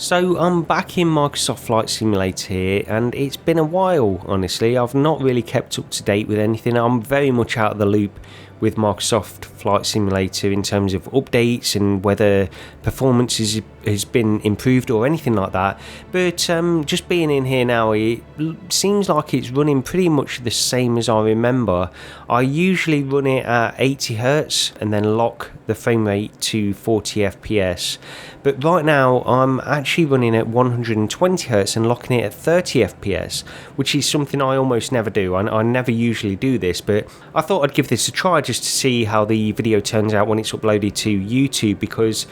So I'm back in Microsoft Flight Simulator here, and it's been a while, honestly. I've not really kept up to date with anything. I'm very much out of the loop with Microsoft Flight Simulator in terms of updates and whether performance has been improved or anything like that. But just being in here now, it seems like it's running pretty much the same as I remember. I usually run it at 80 Hz and then lock the frame rate to 40 FPS. But right now I'm actually running at 120 Hz and locking it at 30 FPS, which is something I almost never do. I never usually do this, but I thought I'd give this a try just to see how the video turns out when it's uploaded to YouTube, because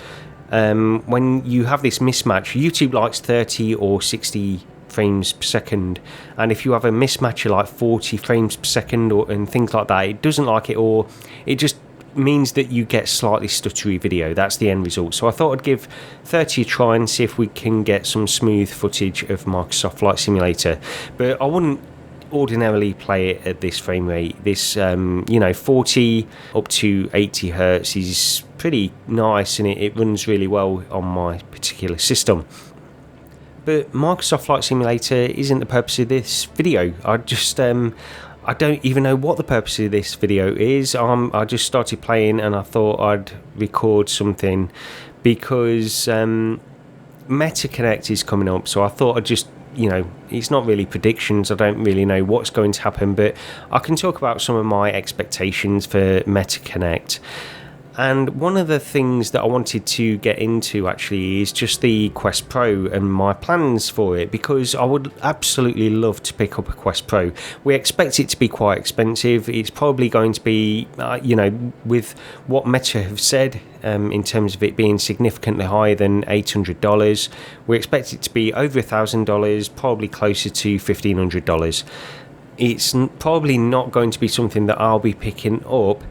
when you have this mismatch, YouTube likes 30 or 60 frames per second, and if you have a mismatch of like 40 frames per second and things like that, it doesn't like it, or it just means that you get slightly stuttery video. That's the end result. So I thought I'd give 30 a try and see if we can get some smooth footage of Microsoft Flight Simulator. But I wouldn't ordinarily play it at this frame rate. This 40 up to 80 Hz is pretty nice, and it runs really well on my particular system. But Microsoft Flight Simulator isn't the purpose of this video. I don't even know what the purpose of this video is. I just started playing and I thought I'd record something because MetaConnect is coming up, so I thought I'd just, it's not really predictions. I don't really know what's going to happen, but I can talk about some of my expectations for MetaConnect. And one of the things that I wanted to get into actually is just the Quest Pro and my plans for it, because I would absolutely love to pick up a Quest Pro. We expect it to be quite expensive. It's probably going to be, with what Meta have said in terms of it being significantly higher than $800, we expect it to be over $1,000, probably closer to $1,500. It's probably not going to be something that I'll be picking up.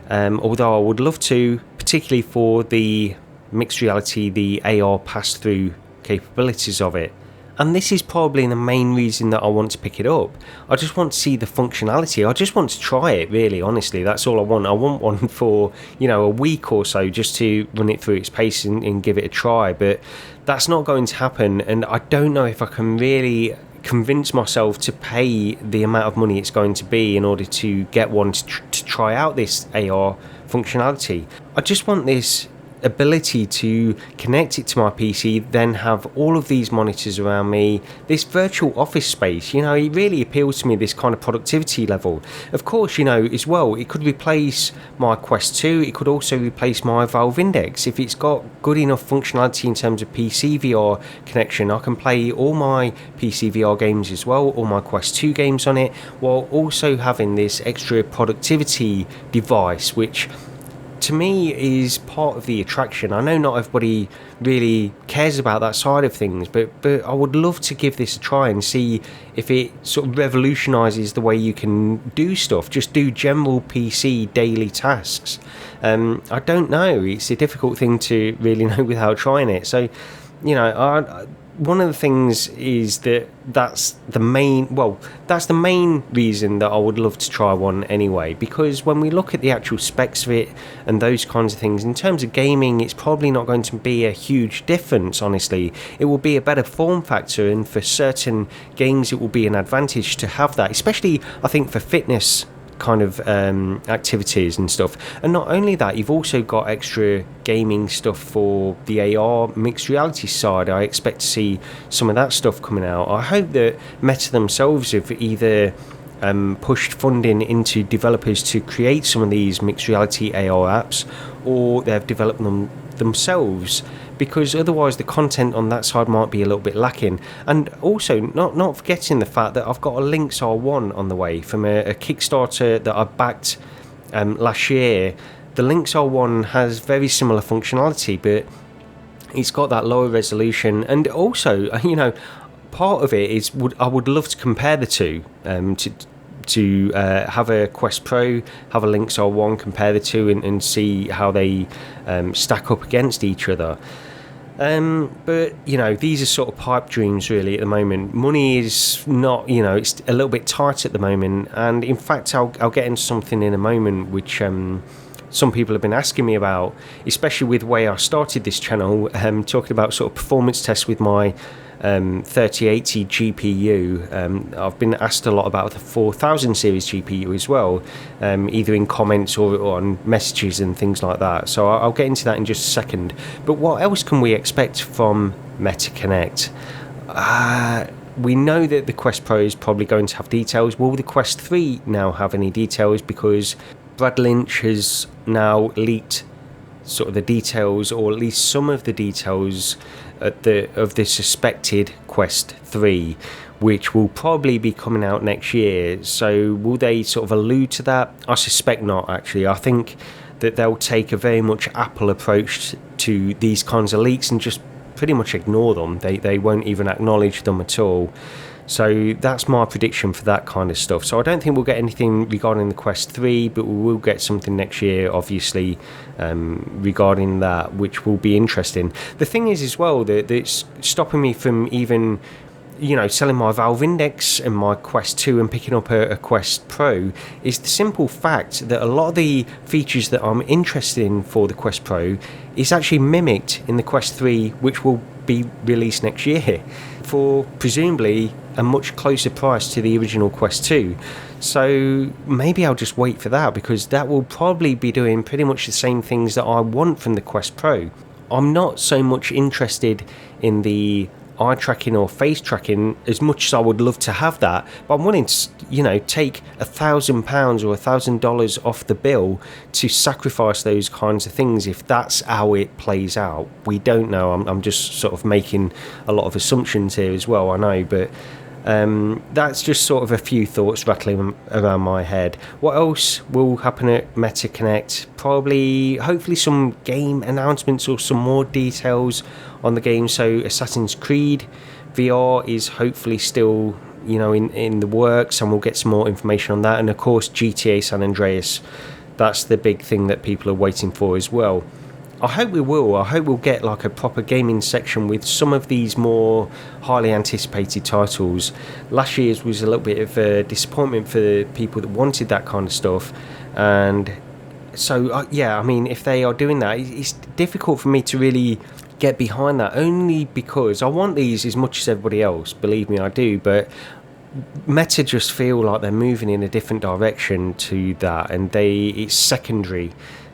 Although I would love to, particularly for the mixed reality, the AR pass-through capabilities of it. And this is probably the main reason that I want to pick it up. I just want to see the functionality. I just want to try it, really, honestly. That's all I want. I want one for, a week or so just to run it through its pace and give it a try. But that's not going to happen, and I don't know if I can really convince myself to pay the amount of money it's going to be in order to get one to try out this AR functionality. I just want this ability to connect it to my PC, then have all of these monitors around me, this virtual office space. It really appeals to me, this kind of productivity level. Of course, as well, it could replace my Quest 2, it could also replace my Valve Index. If it's got good enough functionality in terms of PC VR connection, I can play all my PC VR games as well, all my Quest 2 games on it, while also having this extra productivity device, which to me is part of the attraction. I know not everybody really cares about that side of things, but I would love to give this a try and see if it sort of revolutionises the way you can do stuff, just do general PC daily tasks. I don't know, it's a difficult thing to really know without trying it. So, one of the things is that's the main reason that I would love to try one anyway, because when we look at the actual specs of it and those kinds of things, in terms of gaming, it's probably not going to be a huge difference, honestly. It will be a better form factor, and for certain games it will be an advantage to have that, especially I think for fitness kind of activities and stuff. And not only that, you've also got extra gaming stuff for the AR mixed reality side. I expect to see some of that stuff coming out. I hope that Meta themselves have either pushed funding into developers to create some of these mixed reality AR apps, or they've developed them themselves, because otherwise the content on that side might be a little bit lacking. And also not forgetting the fact that I've got a Lynx R1 on the way from a Kickstarter that I backed last year. The Lynx R1 has very similar functionality, but it's got that lower resolution, and also part of it is I would love to compare the two, to have a Quest Pro, have a Lynx R1, compare the two and see how they stack up against each other. But these are sort of pipe dreams really at the moment. Money is not, it's a little bit tight at the moment, and in fact I'll get into something in a moment which some people have been asking me about, especially with the way I started this channel, talking about sort of performance tests with my 3080 GPU. I've been asked a lot about the 4000 series GPU as well, either in comments or on messages and things like that. So I'll get into that in just a second. But what else can we expect from MetaConnect? We know that the Quest Pro is probably going to have details. Will the Quest 3 now have any details? Because Brad Lynch has now leaked sort of the details, or at least some of the details of the suspected Quest 3, which will probably be coming out next year. So will they sort of allude to that? I suspect not, actually. I think that they'll take a very much Apple approach to these kinds of leaks and just pretty much ignore them. They won't even acknowledge them at all. So that's my prediction for that kind of stuff. So I don't think we'll get anything regarding the Quest 3, but we will get something next year, obviously, regarding that, which will be interesting. The thing is as well that it's stopping me from even, selling my Valve Index and my Quest 2 and picking up a Quest Pro is the simple fact that a lot of the features that I'm interested in for the Quest Pro is actually mimicked in the Quest 3, which will be released next year for presumably a much closer price to the original Quest 2. So maybe I'll just wait for that, because that will probably be doing pretty much the same things that I want from the Quest Pro. I'm not so much interested in the eye tracking or face tracking as much as I would love to have that, but I'm willing to take £1,000 or $1,000 off the bill to sacrifice those kinds of things if that's how it plays out. We don't know. I'm just sort of making a lot of assumptions here as well, I know, but that's just sort of a few thoughts rattling around my head. What else will happen at MetaConnect? Probably, hopefully, some game announcements or some more details on the game. So Assassin's Creed VR is hopefully still, in the works, and we'll get some more information on that. And of course, GTA San Andreas. That's the big thing that people are waiting for as well. I hope we will. I hope we'll get like a proper gaming section with some of these more highly anticipated titles. Last year's was a little bit of a disappointment for people that wanted that kind of stuff, and so if they are doing that, it's difficult for me to really get behind that, only because I want these as much as everybody else, believe me, I do, but Meta just feel like they're moving in a different direction to that, and it's secondary.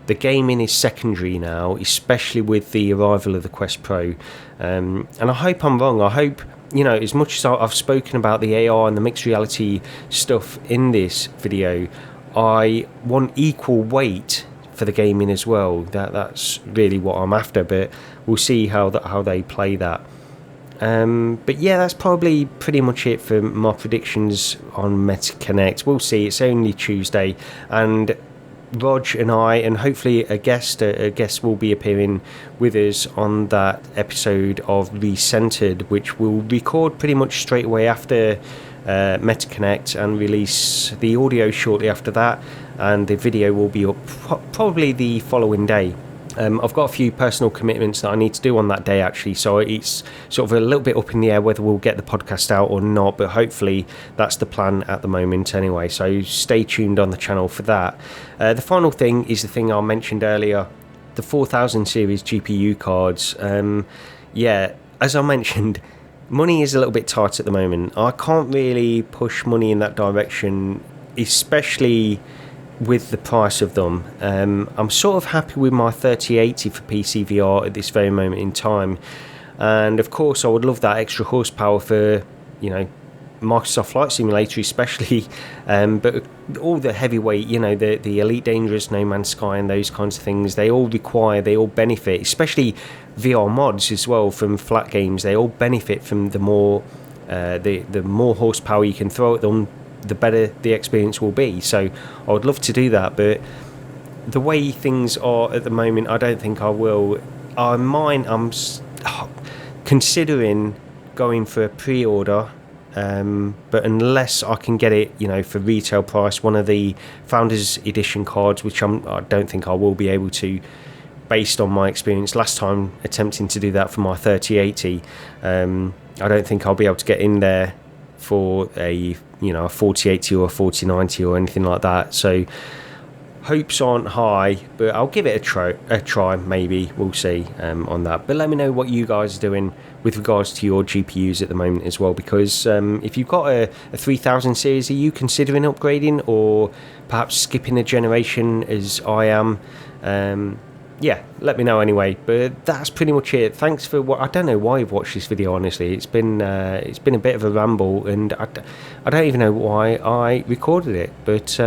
The gaming is secondary now, especially with the arrival of the Quest Pro, and I hope I'm wrong. I hope, as much as I've spoken about the AR and the mixed reality stuff in this video, I want equal weight for the gaming as well. That's really what I'm after, but we'll see how they play that. But yeah, that's probably pretty much it for my predictions on MetaConnect. We'll see. It's only Tuesday, and Rog and I, and hopefully a guest will be appearing with us on that episode of Recentered, which we'll record pretty much straight away after MetaConnect and release the audio shortly after that, and the video will be up probably the following day. I've got a few personal commitments that I need to do on that day, actually, so it's sort of a little bit up in the air whether we'll get the podcast out or not, but hopefully that's the plan at the moment anyway, so stay tuned on the channel for that. The final thing is the thing I mentioned earlier, the 4000 series GPU cards. As I mentioned, money is a little bit tight at the moment. I can't really push money in that direction, especially with the price of them. I'm sort of happy with my 3080 for PC VR at this very moment in time, and of course I would love that extra horsepower for Microsoft Flight Simulator especially, but all the heavyweight, the Elite Dangerous, No Man's Sky and those kinds of things, they all benefit, especially VR mods as well from flat games. They all benefit from the more horsepower you can throw at them, the better the experience will be. So I would love to do that, but the way things are at the moment, I don't think I will. I'm considering going for a pre-order, but unless I can get it for retail price, one of the Founders Edition cards, which I don't think I will be able to, based on my experience last time attempting to do that for my 3080. I don't think I'll be able to get in there for a 4080 or a 4090 or anything like that. So hopes aren't high, but I'll give it a try. Maybe we'll see on that. But let me know what you guys are doing with regards to your GPUs at the moment as well, because if you've got a 3000 series, are you considering upgrading or perhaps skipping a generation as I am? Yeah, let me know anyway. But that's pretty much it. Thanks for what. I don't know why you've watched this video. Honestly, it's been a bit of a ramble, and I don't even know why I recorded it. But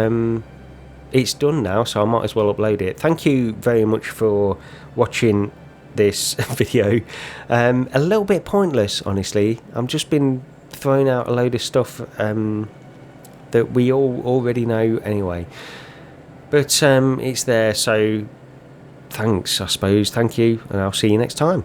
it's done now, so I might as well upload it. Thank you very much for watching this video. A little bit pointless, honestly. I've just been throwing out a load of stuff that we all already know anyway. But it's there, so thanks, I suppose. Thank you, and I'll see you next time.